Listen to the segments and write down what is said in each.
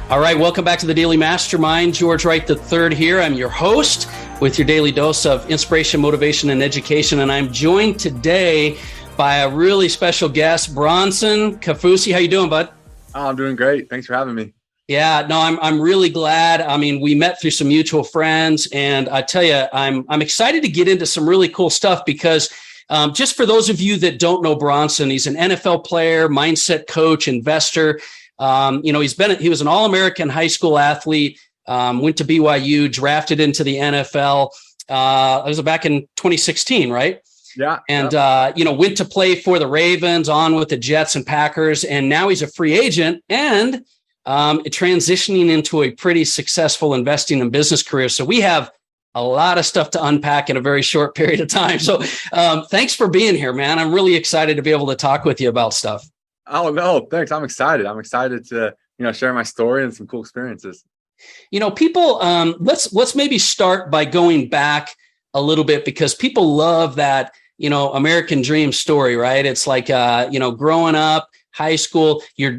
All right, welcome back to the Daily Mastermind. George Wright III here. I'm your host with your daily dose of inspiration, motivation, and education. And I'm joined today by a really special guest, Bronson Kaufusi. How you doing, bud? Oh, I'm doing great. Thanks for having me. Yeah, no, I'm really glad. I mean, we met through some mutual friends, and I tell you, I'm excited to get into some really cool stuff because just for those of you that don't know Bronson, he's an NFL player, mindset coach, investor. He was an All-American high school athlete, went to BYU, drafted into the NFL. It was back in 2016, right? Yeah. And, went to play for the Ravens, on with the Jets and Packers. And now he's a free agent and transitioning into a pretty successful investing and business career. So we have a lot of stuff to unpack in a very short period of time. So thanks for being here, man. I'm really excited to be able to talk with you about stuff. Oh, no, thanks. I'm excited. I'm excited to, share my story and some cool experiences. People, let's maybe start by going back a little bit because people love that, American dream story, right? It's like, growing up, high school, your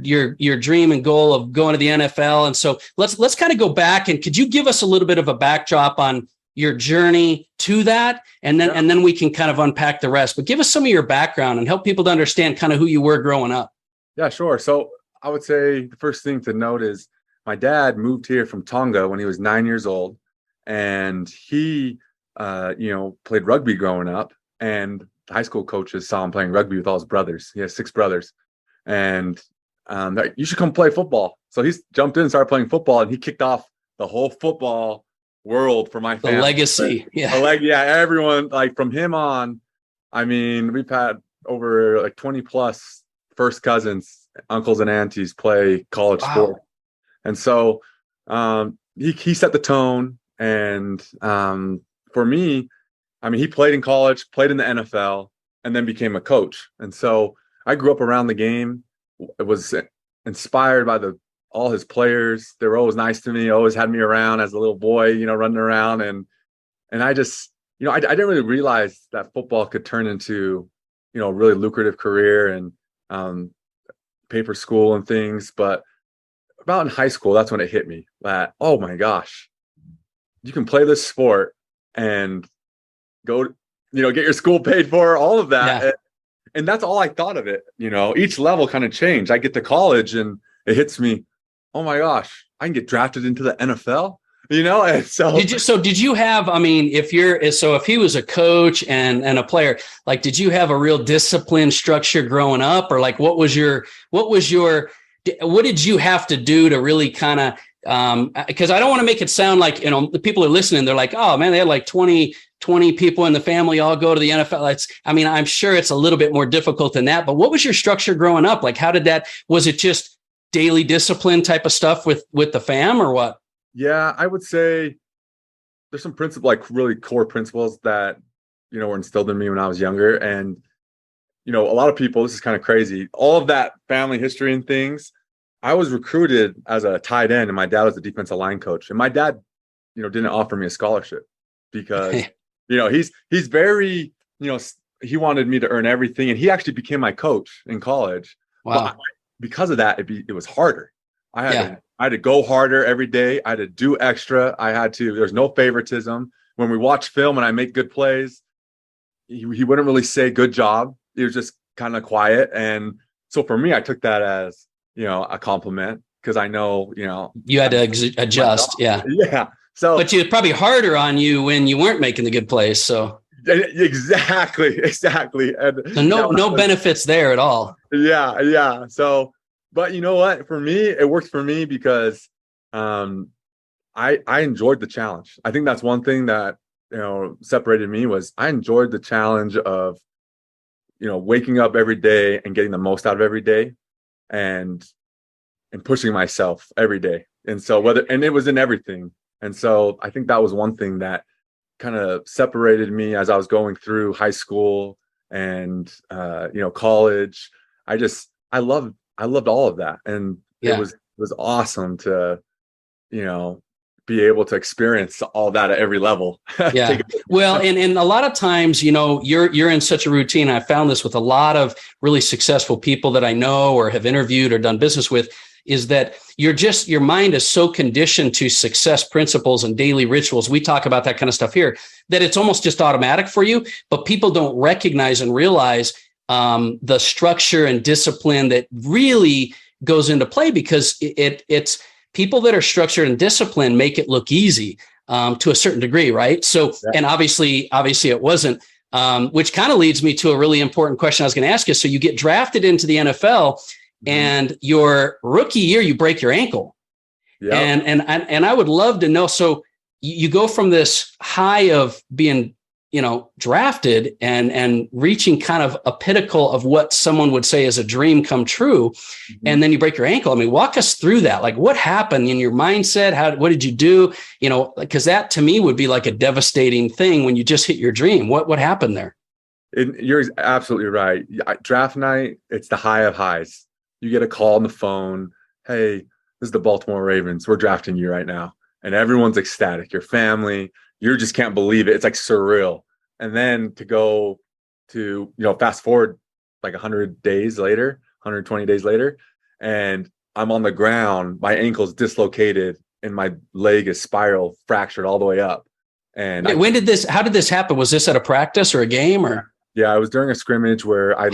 dream and goal of going to the NFL. And so let's kind of go back, and could you give us a little bit of a backdrop on your journey to that? And then we can kind of unpack the rest, but give us some of your background and help people to understand kind of who you were growing up. Yeah, sure. So I would say the first thing to note is my dad moved here from Tonga when he was 9 years old, and he, played rugby growing up, and the high school coaches saw him playing rugby with all his brothers. He has 6 brothers, and you should come play football. So he jumped in and started playing football, and he kicked off the whole football world for my family. The legacy. Yeah. Everyone, like from him on, I mean, we've had over like 20 plus first cousins, uncles and aunties play college sport. And so he set the tone. And for me, I mean, he played in college, played in the NFL, and then became a coach. And so I grew up around the game. It was inspired by all his players. They were always nice to me, always had me around as a little boy, running around. And I just, I didn't really realize that football could turn into, a really lucrative career and pay for school and things. But about in high school, that's when it hit me that, oh my gosh, you can play this sport and go, get your school paid for, all of that. Yeah. And that's all I thought of it. Each level kind of changed. I get to college and it hits me, oh my gosh, I can get drafted into the NFL. And so did you have, I mean, if he was a coach and a player, like, did you have a real discipline structure growing up, or like, what did you have to do to really kind of, because I don't want to make it sound like, the people are listening, they're like, oh man, they had like 20 people in the family all go to the NFL. I'm sure it's a little bit more difficult than that, but what was your structure growing up? Like, was it just daily discipline type of stuff with the fam, or what? Yeah, I would say there's some principles, like really core principles that, were instilled in me when I was younger. And, a lot of people, this is kind of crazy, all of that family history and things. I was recruited as a tight end, and my dad was the defensive line coach. And my dad, didn't offer me a scholarship because, he's very, he wanted me to earn everything. And he actually became my coach in college. Wow. But because of that, it was harder. I had to go harder every day. I had to do extra. There's no favoritism. When we watch film and I make good plays, he wouldn't really say good job. He was just kind of quiet. And so for me, I took that as, a compliment, because I know, you had to adjust. Yeah. Yeah. So, but it's probably harder on you when you weren't making the good plays. So exactly. And so no benefits there at all. Yeah. So, but you know what? For me, it worked for me because I enjoyed the challenge. I think that's one thing that, separated me was I enjoyed the challenge of, waking up every day and getting the most out of every day and pushing myself every day. And so and it was in everything. And so I think that was one thing that kind of separated me as I was going through high school and, college. I loved all of that. And it was awesome to, be able to experience all that at every level. Yeah. Well, and a lot of times, you're in such a routine. I found this with a lot of really successful people that I know or have interviewed or done business with, is that your mind is so conditioned to success principles and daily rituals. We talk about that kind of stuff here, that it's almost just automatic for you, but people don't recognize and realize the structure and discipline that really goes into play, because it's people that are structured and disciplined make it look easy to a certain degree, right? So, and obviously it wasn't, which kind of leads me to a really important question I was going to ask you. So you get drafted into the NFL, and your rookie year, you break your ankle. Yep. And I would love to know. So you go from this high of being, drafted and reaching kind of a pinnacle of what someone would say is a dream come true. And then you break your ankle. I mean, walk us through that. Like, what happened in your mindset? What did you do? Because that to me would be like a devastating thing when you just hit your dream. What happened there? You're absolutely right. Draft night, it's the high of highs. You get a call on the phone. Hey, this is the Baltimore Ravens. We're drafting you right now. And everyone's ecstatic. Your family, you just can't believe it. It's like surreal. And then to go to, fast forward like 100 days later, 120 days later, and I'm on the ground, my ankle's dislocated and my leg is spiral fractured all the way up. And how did this happen? Was this at a practice or a game or? Yeah, it was during a scrimmage where I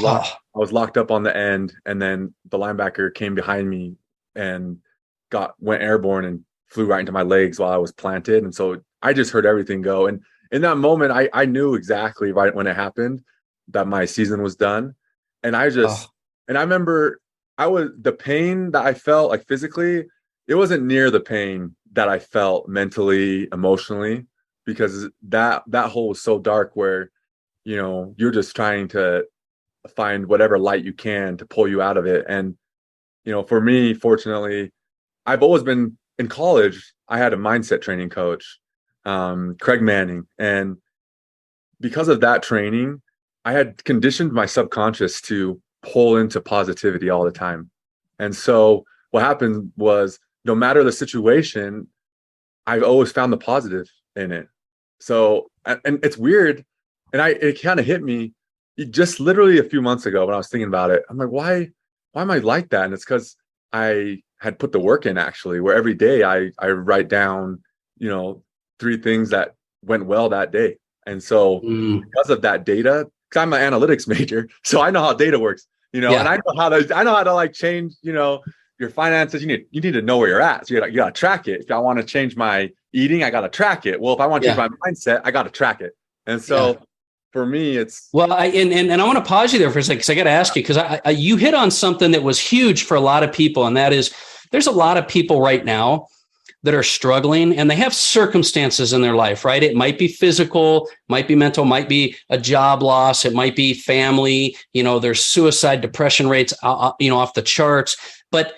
was locked up on the end, and then the linebacker came behind me and went airborne and flew right into my legs while I was planted. And so I just heard everything go. And in that moment, I knew exactly right when it happened that my season was done. And I remember the pain that I felt like physically, it wasn't near the pain that I felt mentally, emotionally, because that hole was so dark where, you're just trying to find whatever light you can to pull you out of it. And, for me, fortunately, I've always been in college. I had a mindset training coach, Craig Manning. And because of that training, I had conditioned my subconscious to pull into positivity all the time. And so what happened was, no matter the situation, I've always found the positive in it. So, and it's weird. And it kind of hit me just literally a few months ago when I was thinking about it. I'm like, why am I like that? And it's because I had put the work in, actually, where every day I write down, 3 things that went well that day. And so because of that data, because I'm an analytics major, so I know how data works, and I know how to like change, your finances. You need to know where you're at. So you got to track it. If I want to change my eating, I got to track it. Well, if I want to change my mindset, I got to track it. And so for me, it's I want to pause you there for a second, because I got to ask you, because you hit on something that was huge for a lot of people, and that is, there's a lot of people right now that are struggling, and they have circumstances in their life, right? It might be physical, might be mental, might be a job loss, it might be family. There's suicide, depression rates, off the charts. But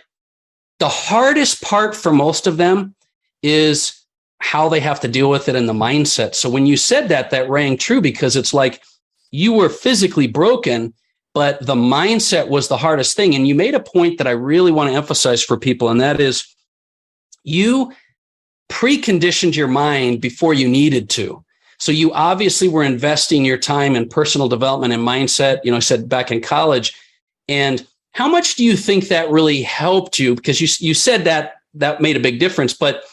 the hardest part for most of them is how they have to deal with it in the mindset. So when you said that rang true, because it's like you were physically broken, but the mindset was the hardest thing. And you made a point that I really want to emphasize for people, and that is you preconditioned your mind before you needed to. So you obviously were investing your time in personal development and mindset, I said back in college. And how much do you think that really helped you? Because you said that made a big difference, but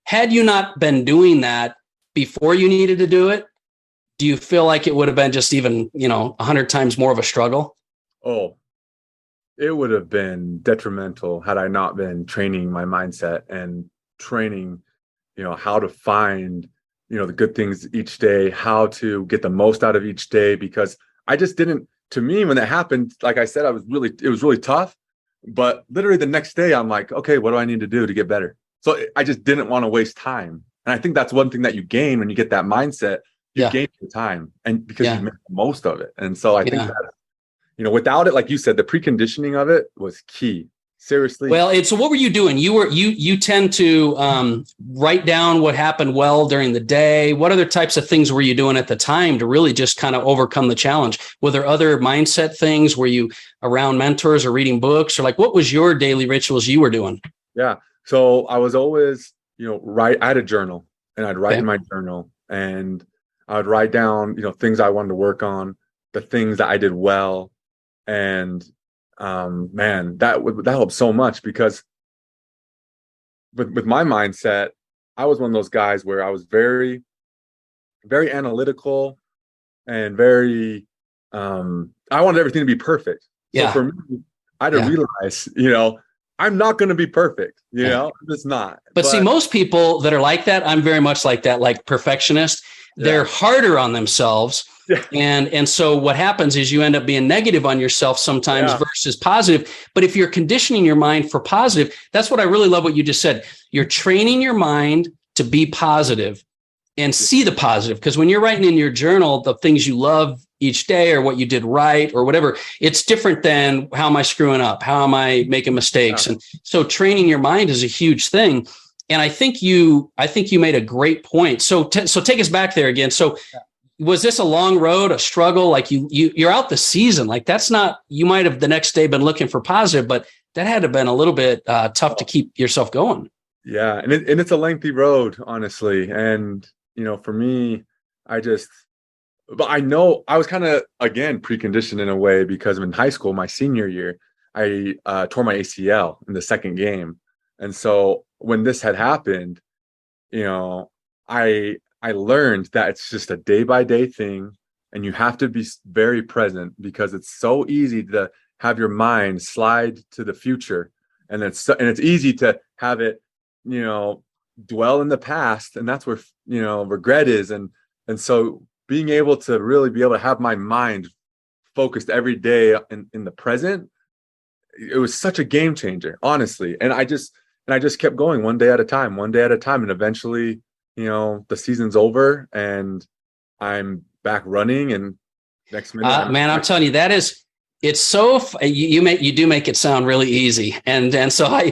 had you not been doing that before you needed to do it, do you feel like it would have been just even, 100 times more of a struggle? Oh, it would have been detrimental had I not been training my mindset and training, how to find, the good things each day, how to get the most out of each day, because I just didn't, to me, when that happened, like I said, it was really tough, but literally the next day I'm like, okay, what do I need to do to get better? So I just didn't want to waste time. And I think that's one thing that you gain when you get that mindset, you gain your time, and because you make the most of it. And so I think that, without it, like you said, the preconditioning of it was key. Seriously. Well, so what were you doing? You tend to write down what happened well during the day. What other types of things were you doing at the time to really just kind of overcome the challenge? Were there other mindset things? Were you around mentors or reading books, or like, what was your daily rituals you were doing? Yeah. So I was always, I had a journal, and I'd write in my journal, and I would write down, things I wanted to work on, the things that I did well. And man, that helped so much, because with my mindset, I was one of those guys where I was very, very analytical and very, I wanted everything to be perfect. So Yeah. for me, I had to Yeah. realize, I'm not going to be perfect. Yeah. I'm just not. But see, most people that are like that, I'm very much like that, like perfectionist. They're yeah, harder on themselves. yeah, And so what happens is you end up being negative on yourself sometimes yeah, versus positive. But if you're conditioning your mind for positive, that's what I really love what you just said. You're training your mind to be positive and see the positive. Because when you're writing in your journal the things you love each day or what you did right or whatever, it's different than how am I screwing up? How am I making mistakes? yeah. And so training your mind is a huge thing. And I think you made a great point. So take us back there again. So was this a long road, a struggle? Like you're out the season. Like that's not, you might have the next day been looking for positive, but that had to have been a little bit tough to keep yourself going. Yeah, and it's a lengthy road, honestly. And for me, but I know I was kind of again preconditioned in a way because in high school, my senior year, I tore my ACL in the second game, and so when this had happened, I learned that it's just a day by day thing, and you have to be very present because it's so easy to have your mind slide to the future, and it's easy to have it, dwell in the past, and that's where regret is, and so being able to really be able to have my mind focused every day in the present, it was such a game changer, honestly. And I just kept going one day at a time, and eventually, the season's over and I'm back running, and next minute, Man, I'm telling you, it's so you do make it sound really easy. And so I'm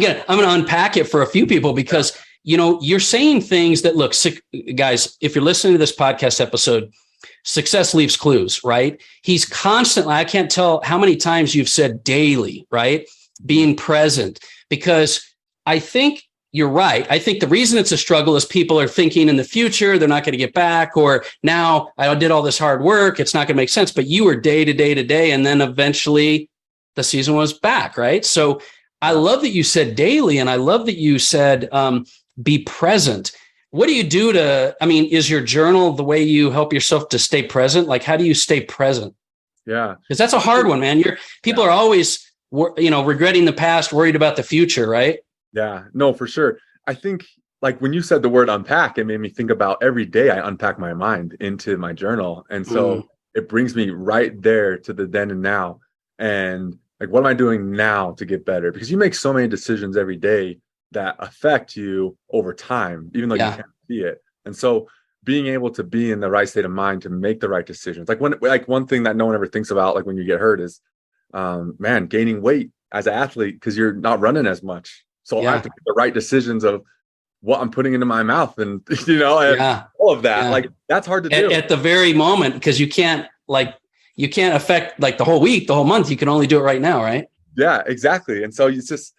gonna unpack it for a few people because, you're saying things that look, guys, if you're listening to this podcast episode, success leaves clues, right? He's constantly, I can't tell how many times you've said daily, right? Being present, because I think you're right. I think the reason it's a struggle is people are thinking in the future, they're not going to get back, or now I did all this hard work, it's not going to make sense. But you were day to day to day. And then eventually the season was back, right? So I love that you said daily. And I love that you said, be present. What do you do is your journal the way you help yourself to stay present? Like, how do you stay present? Yeah. Because that's a hard one, man. People are always, regretting the past, worried about the future, right? Yeah, no, for sure. I think like when you said the word unpack, it made me think about every day I unpack my mind into my journal. And so it brings me right there to the then and now. And like, what am I doing now to get better? Because you make so many decisions every day that affect you over time, even though you can't see it. And so being able to be in the right state of mind to make the right decisions. Like one thing that no one ever thinks about, like when you get hurt is, gaining weight as an athlete, because you're not running as much. So I have to make the right decisions of what I'm putting into my mouth and, all of that. Yeah. Like that's hard to do at the very moment, because you can't affect like the whole week, the whole month. You can only do it right now. Right. Yeah, exactly. And so it's just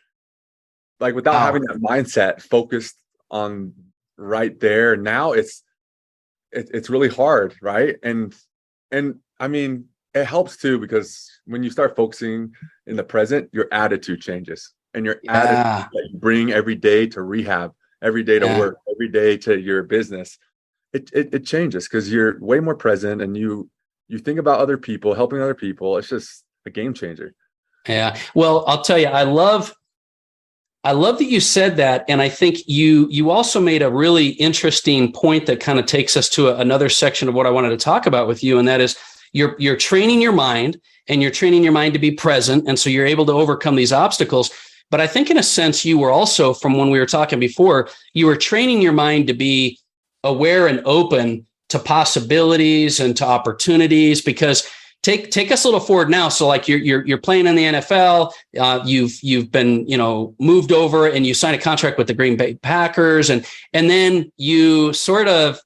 like, without having that mindset focused on right there now, it's really hard. Right. And I mean, it helps too, because when you start focusing in the present, your attitude changes. And your attitude that you bring every day to rehab, every day to work, every day to your business, it changes because you're way more present and you think about other people, helping other people. It's just a game changer. Yeah. Well, I'll tell you, I love that you said that. And I think you also made a really interesting point that kind of takes us to another section of what I wanted to talk about with you. And that is you're training your mind, and you're training your mind to be present. And so you're able to overcome these obstacles. But I think in a sense, you were also, from when we were talking before, you were training your mind to be aware and open to possibilities and to opportunities, because take us a little forward now. So like you're playing in the NFL, you've been, moved over and you sign a contract with the Green Bay Packers. And then you sort of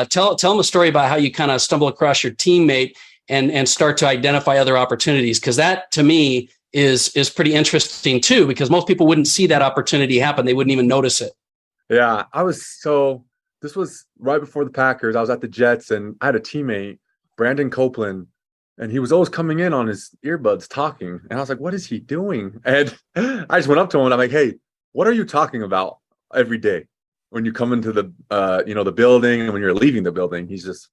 tell them a story about how you kind of stumble across your teammate and start to identify other opportunities. Cause that to me is pretty interesting too, because most people wouldn't see that opportunity happen. They wouldn't even notice it. Yeah. This was right before the Packers. I was at the Jets and I had a teammate, Brandon Copeland, and he was always coming in on his earbuds talking. And I was like, what is he doing? And I just went up to him and I'm like, hey, what are you talking about every day when you come into the, the building and when you're leaving the building? He's just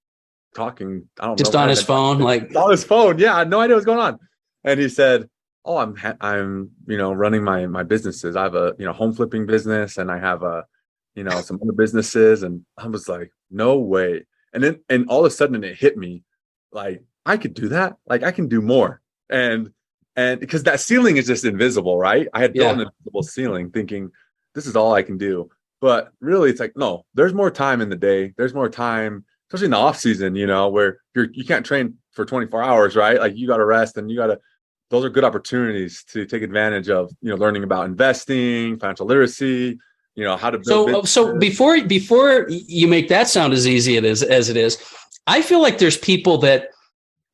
talking. I don't know. Just on his phone, like on his phone. Yeah, I had no idea what's going on. And he said, "Oh, I'm running my businesses. I have a home flipping business, and I have some other businesses." And I was like, "No way!" And all of a sudden it hit me, like I could do that. Like I can do more. And because that ceiling is just invisible, right? I had built an invisible ceiling, thinking this is all I can do. But really, it's like no. There's more time in the day. There's more time, especially in the off season, where you can't train for 24 hours, right? Like you got to rest, and those are good opportunities to take advantage of, learning about investing, financial literacy, how to build. So before you make that sound as easy as it is, I feel like there's people that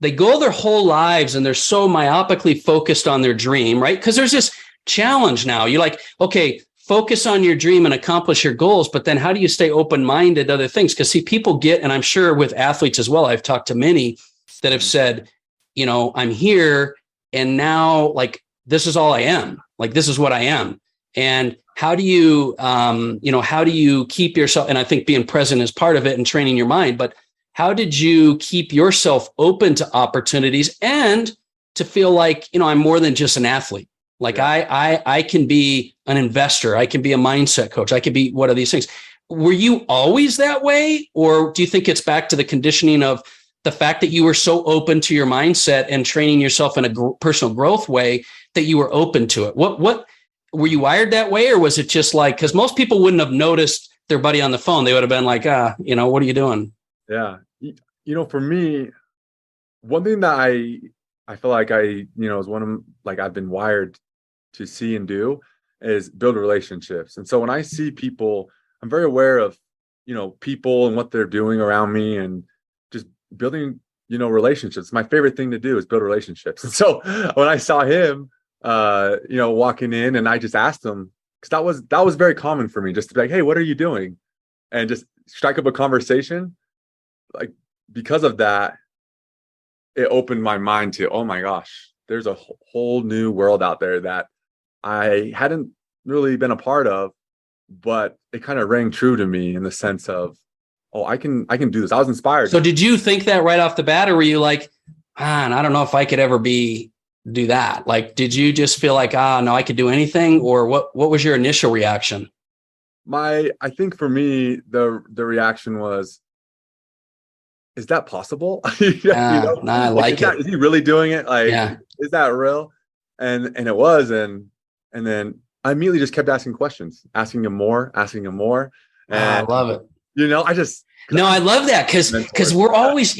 they go their whole lives and they're so myopically focused on their dream, right? Because there's this challenge now. You're like, okay, focus on your dream and accomplish your goals, but then how do you stay open-minded to other things? Because see, people get, and I'm sure with athletes as well, I've talked to many that have said, I'm here and now like, this is all I am. Like, this is what I am. And how do you, how do you keep yourself? And I think being present is part of it and training your mind, but how did you keep yourself open to opportunities and to feel like, I'm more than just an athlete? Like I can be an investor. I can be a mindset coach. I can be, what are these things? Were you always that way? Or do you think it's back to the conditioning of the fact that you were so open to your mindset and training yourself in a personal growth way that you were open to it? What were you wired that way? Or was it just like, because most people wouldn't have noticed their buddy on the phone. They would have been like, what are you doing? Yeah. For me, one thing that I feel like is one of like I've been wired to see and do is build relationships. And so when I see people, I'm very aware of, people and what they're doing around me and just building, relationships. My favorite thing to do is build relationships. And so when I saw him, walking in, and I just asked him, because that was very common for me, just to be like, "Hey, what are you doing?" And just strike up a conversation. Like, because of that, it opened my mind to, oh my gosh, there's a whole new world out there that I hadn't really been a part of, but it kind of rang true to me in the sense of, oh, I can do this. I was inspired. So did you think that right off the bat, or were you like, man, I don't know if I could ever do that? Like, did you just feel like, no, I could do anything? Or what was your initial reaction? I think for me, the reaction was, is that possible? I like it. Is he really doing it? Like, is that real? And it was, and then I immediately just kept asking questions, asking him more. And I love it. I love that because we're always,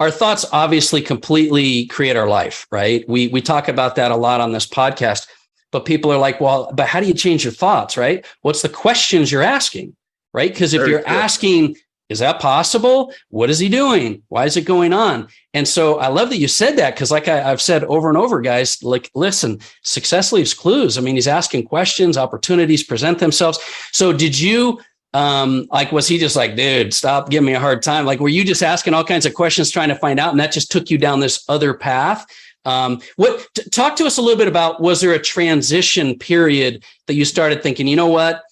our thoughts obviously completely create our life, right? We talk about that a lot on this podcast, but people are like, well, but how do you change your thoughts, right? What's the questions you're asking, right? Because if you're asking, is that possible? What is he doing? Why is it going on? And so I love that you said that, because like I've said over and over, guys, like, listen, success leaves clues. I mean, he's asking questions, opportunities present themselves. So did you, was he just like, dude, stop giving me a hard time? Like, were you just asking all kinds of questions, trying to find out, and that just took you down this other path? Talk to us a little bit about, was there a transition period that you started thinking, you know what,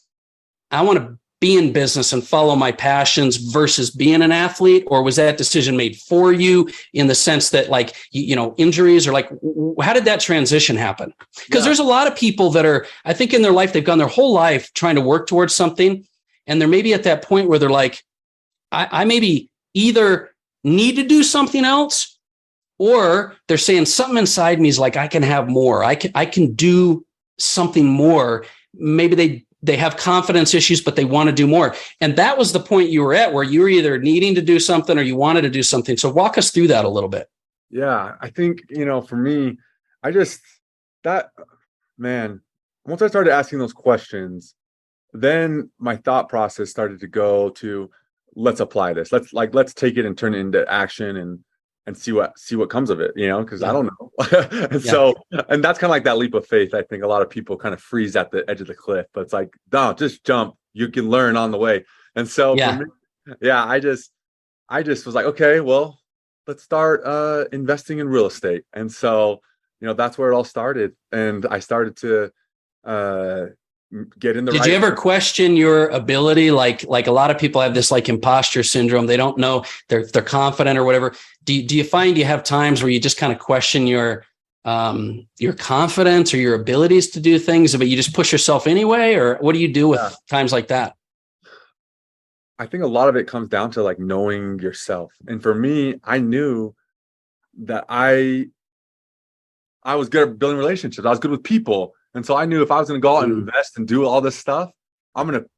I want to be in business and follow my passions versus being an athlete? Or was that decision made for you in the sense that, like, injuries, or like, how did that transition happen? Because there's a lot of people that are, I think in their life, they've gone their whole life trying to work towards something. And they're maybe at that point where they're like, I maybe either need to do something else, or they're saying something inside me is like, I can have more. I can do something more. Maybe they have confidence issues, but they want to do more. And that was the point you were at, where you were either needing to do something or you wanted to do something. So walk us through that a little bit. Yeah, I think, for me, once I started asking those questions, then my thought process started to go to, let's apply this. Let's take it and turn it into action and see what comes of it, because I don't know. So that's kind of like that leap of faith. I think a lot of people kind of freeze at the edge of the cliff, but it's like, no, just jump. You can learn on the way. And so for me, I just was like, okay, well, let's start investing in real estate. And so, that's where it all started. And I started to get in the Did right. you ever question your ability? Like a lot of people have this like imposter syndrome. They don't know they're confident or whatever. Do you find you have times where you just kind of question your confidence or your abilities to do things, but you just push yourself anyway? Or what do you do with times like that? I think a lot of it comes down to like knowing yourself. And for me, I knew that I was good at building relationships. I was good with people. And so I knew if I was going to go out and invest and do all this stuff, I'm going to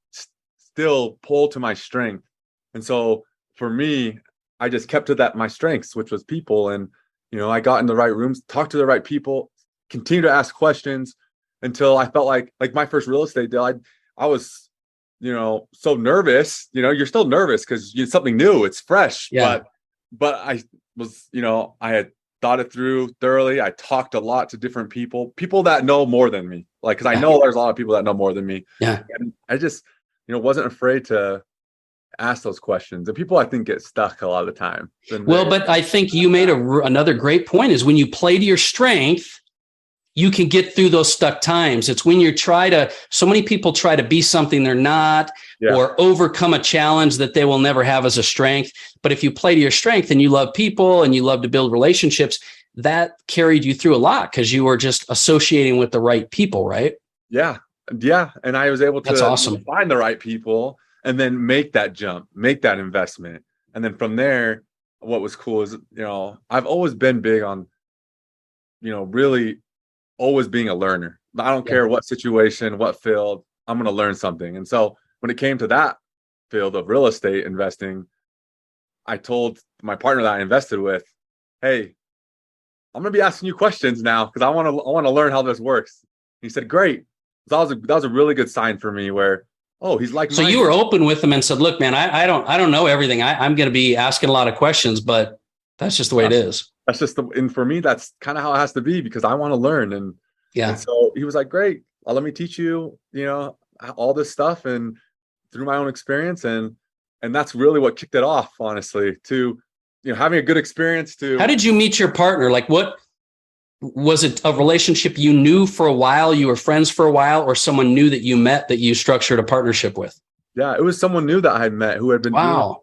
still pull to my strength. And so for me, I just kept to my strengths, which was people. And, I got in the right rooms, talked to the right people, continue to ask questions until I felt like my first real estate deal, I was, so nervous, you're still nervous because it's something new, it's fresh. Yeah. But I was, I had thought it through thoroughly. I talked a lot to different people that know more than me. Like, cause I know there's a lot of people that know more than me. Yeah. And I just, wasn't afraid to ask those questions. And people, I think, get stuck a lot of the time. Well, but I think you made another great point is when you play to your strength, you can get through those stuck times. It's when so many people try to be something they're not, or overcome a challenge that they will never have as a strength. But if you play to your strength and you love people and you love to build relationships, that carried you through a lot because you were just associating with the right people, right? Yeah. Yeah. And I was able to That's awesome. Find the right people and then make that jump, make that investment. And then from there, what was cool is, I've always been big on, really always being a learner. I don't care what situation, what field, I'm going to learn something. And so when it came to that field of real estate investing, I told my partner that I invested with, hey, I'm going to be asking you questions now because I want to learn how this works. He said, great. So that was a really good sign for me where, he's like, so you were open with him and said, look, man, I don't know everything. I'm going to be asking a lot of questions, but that's just the way it is. That's just and for me, that's kind of how it has to be because I want to learn. And so he was like, great, let me teach you, all this stuff and through my own experience. And that's really what kicked it off, honestly, to, having a good experience to. How did you meet your partner? Like what was it, a relationship you knew for a while, you were friends for a while, or someone new that you met that you structured a partnership with? Yeah, it was someone new that I had met who had been doing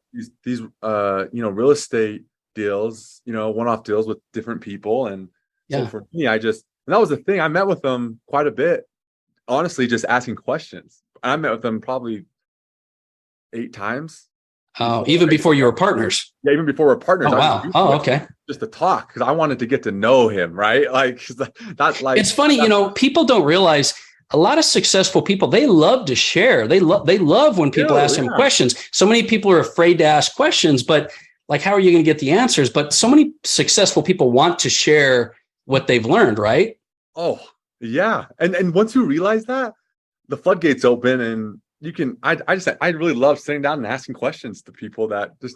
these real estate deals, one-off deals with different people. And so for me, and that was the thing. I met with them quite a bit, honestly, just asking questions. I met with them probably 8 times. Oh, even before you were partners? Yeah, even before we were partners. Oh, wow. Oh, okay. Just to talk because I wanted to get to know him, right? Like, that's like. It's funny, people don't realize a lot of successful people, they love to share. They love when people ask them questions. So many people are afraid to ask questions, but like, how are you going to get the answers? But so many successful people want to share what they've learned, right? Oh, yeah. And once you realize that, the floodgates open and you can, I really love sitting down and asking questions to people that just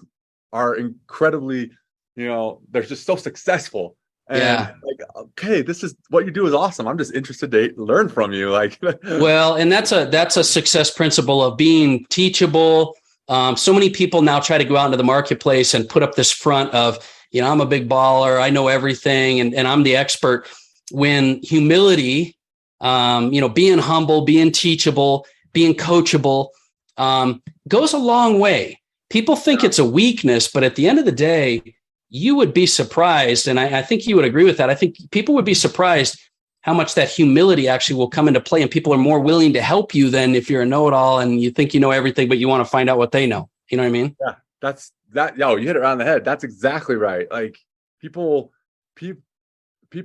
are incredibly, they're just so successful. And like, okay, this is what you do is awesome. I'm just interested to learn from you. Like, well, and that's a success principle of being teachable. So many people now try to go out into the marketplace and put up this front of, I'm a big baller, I know everything, and I'm the expert. When humility, being humble, being teachable, being coachable, goes a long way. People think it's a weakness, but at the end of the day, you would be surprised. And I think you would agree with that. I think people would be surprised how much that humility actually will come into play. And people are more willing to help you than if you're a know-it-all and you think you know everything, but you want to find out what they know. You know what I mean? Yeah, that's that. Yo, you hit it around the head. That's exactly right. Like people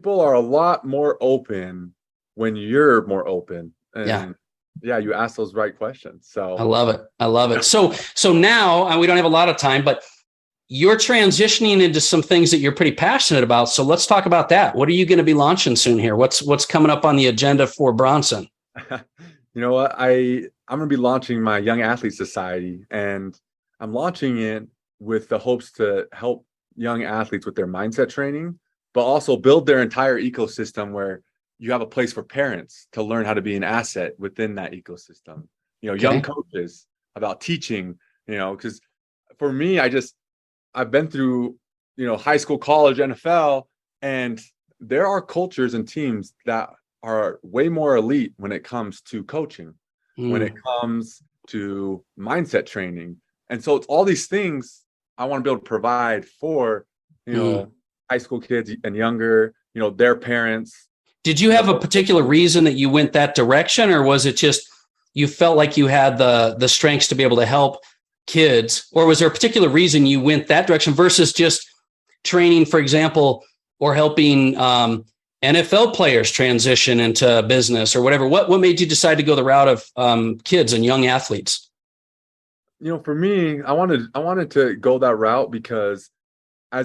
are a lot more open when you're more open. And you ask those right questions. So I love it. So now we don't have a lot of time, but you're transitioning into some things that you're pretty passionate about. So let's talk about that. What are you going to be launching soon here? What's coming up on the agenda for Bronson? You know what? I'm going to be launching my Young Athlete Society, and I'm launching it with the hopes to help young athletes with their mindset training, but also build their entire ecosystem where you have a place for parents to learn how to be an asset within that ecosystem. Young coaches about teaching, because for me, I've been through, high school, college, NFL, and there are cultures and teams that are way more elite when it comes to coaching. when it comes to mindset training. And so it's all these things I want to be able to provide for, high school kids and younger, their parents. Did you have a particular reason that you went that direction, or was it just you felt like you had the strengths to be able to help kids, or was there a particular reason you went that direction versus just training, for example, or helping NFL players transition into business or whatever? What made you decide to go the route of kids and young athletes? For me, I wanted to go that route because I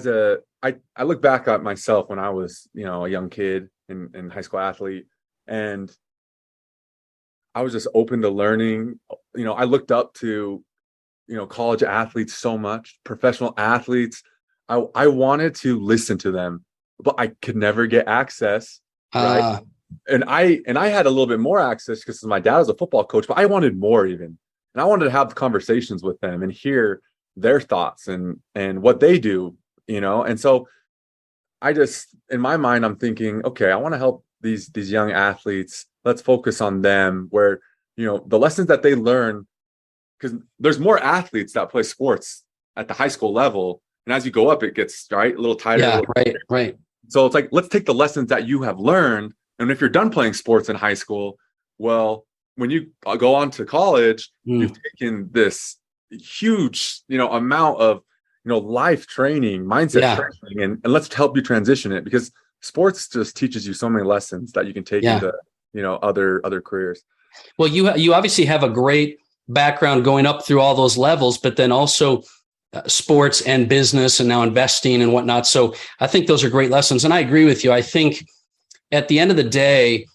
look back at myself when I was, a young kid and high school athlete, and I was just open to learning. I looked up to, college athletes so much, professional athletes. I wanted to listen to them, but I could never get access. Right. And I had a little bit more access because my dad was a football coach, but I wanted more even. And I wanted to have conversations with them and hear their thoughts and what they do, And so I just, in my mind, I'm thinking, okay, I want to help these young athletes. Let's focus on them where, the lessons that they learn, because there's more athletes that play sports at the high school level. And as you go up, it gets a little tighter. Yeah, right. So it's like, let's take the lessons that you have learned. And if you're done playing sports in high school, well, when you go on to college, you've taken this huge, amount of, life training, mindset training, and let's help you transition it, because sports just teaches you so many lessons that you can take into, other careers. Well, you obviously have a great background going up through all those levels, but then also sports and business and now investing and whatnot. So I think those are great lessons. And I agree with you. I think at the end of the day,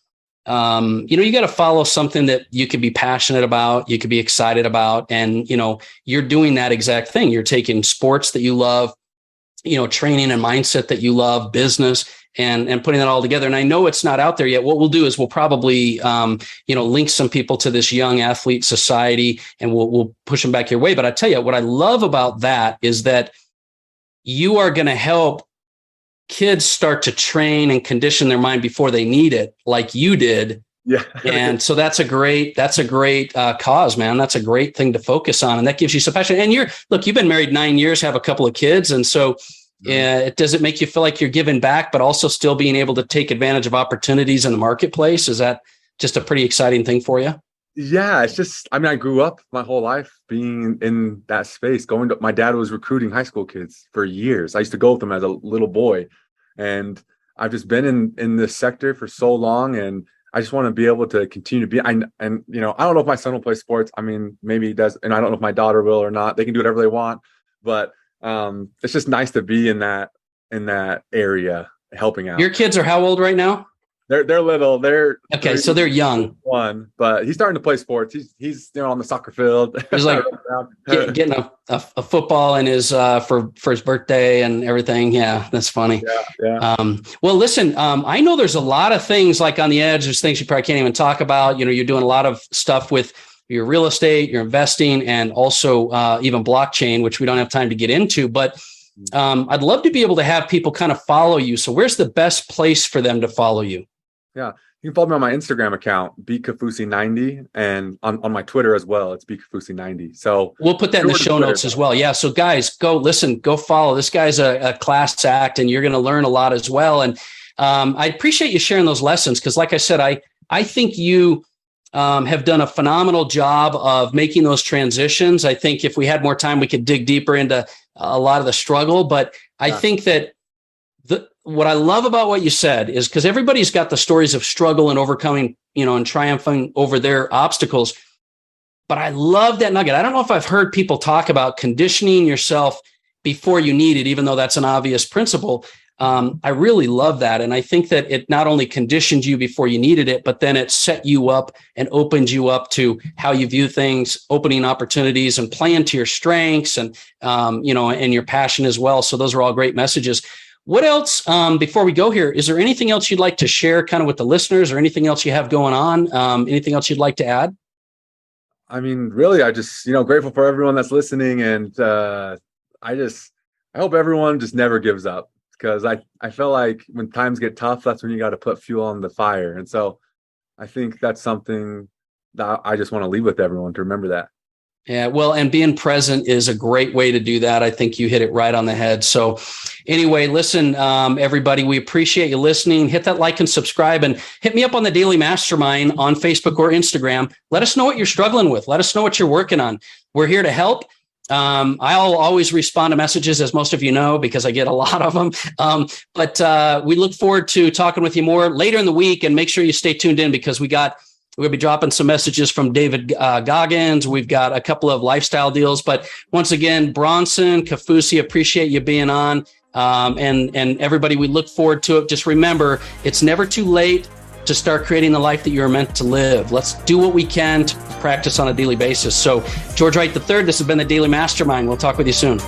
you got to follow something that you could be passionate about, you could be excited about. And, you're doing that exact thing. You're taking sports that you love, training and mindset that you love, business, and putting that all together. And I know it's not out there yet. What we'll do is we'll probably, link some people to this Young Athlete Society, and we'll push them back your way. But I tell you, what I love about that is that you are going to help kids start to train and condition their mind before they need it, like you did. Yeah. And so that's a great cause, man. That's a great thing to focus on. And that gives you some passion. And you've been married 9 years, have a couple of kids. And so does it make you feel like you're giving back, but also still being able to take advantage of opportunities in the marketplace? Is that just a pretty exciting thing for you? Yeah, it's just, I grew up my whole life being in that space, my dad was recruiting high school kids for years. I used to go with them as a little boy, and I've just been in this sector for so long, and I just want to be able to continue to be, I don't know if my son will play sports. Maybe he does. And I don't know if my daughter will or not. They can do whatever they want, but it's just nice to be in that area helping out. Your kids are how old right now? They're little. They're okay. So they're young. One, but he's starting to play sports. He's on the soccer field. He's like getting a football in his for his birthday and everything. Yeah, that's funny. Yeah. Well, listen. I know there's a lot of things like on the edge. There's things you probably can't even talk about. You're doing a lot of stuff with your real estate, your investing, and also even blockchain, which we don't have time to get into. But I'd love to be able to have people kind of follow you. So where's the best place for them to follow you? Yeah, you can follow me on my Instagram account, bkaufusi90, and on my Twitter as well. It's bkaufusi90. So we'll put that in the show notes as well. Yeah. So guys, go follow. This guy's a class act, and you're going to learn a lot as well. And I appreciate you sharing those lessons, because like I said, I think you have done a phenomenal job of making those transitions. I think if we had more time, we could dig deeper into a lot of the struggle. But I think that what I love about what you said is, because everybody's got the stories of struggle and overcoming, and triumphing over their obstacles. But I love that nugget. I don't know if I've heard people talk about conditioning yourself before you need it, even though that's an obvious principle. I really love that. And I think that it not only conditioned you before you needed it, but then it set you up and opened you up to how you view things, opening opportunities and playing to your strengths and, and your passion as well. So those are all great messages. What else, before we go here, is there anything else you'd like to share kind of with the listeners, or anything else you have going on? Anything else you'd like to add? Really, I just, grateful for everyone that's listening. And I hope everyone just never gives up, because I feel like when times get tough, that's when you got to put fuel on the fire. And so I think that's something I just want to leave with everyone to remember that. Yeah, well, and being present is a great way to do that. I think you hit it right on the head. So anyway, listen, everybody, we appreciate you listening. Hit that like and subscribe, and hit me up on the Daily Mastermind on Facebook or Instagram. Let us know what you're struggling with. Let us know what you're working on. We're here to help. I'll always respond to messages, as most of you know, because I get a lot of them. But we look forward to talking with you more later in the week, and make sure you stay tuned in, because we're going to be dropping some messages from David Goggins. We've got a couple of lifestyle deals. But once again, Bronson Kaufusi, appreciate you being on. And everybody, we look forward to it. Just remember, it's never too late to start creating the life that you're meant to live. Let's do what we can to practice on a daily basis. So George Wright III, this has been the Daily Mastermind. We'll talk with you soon.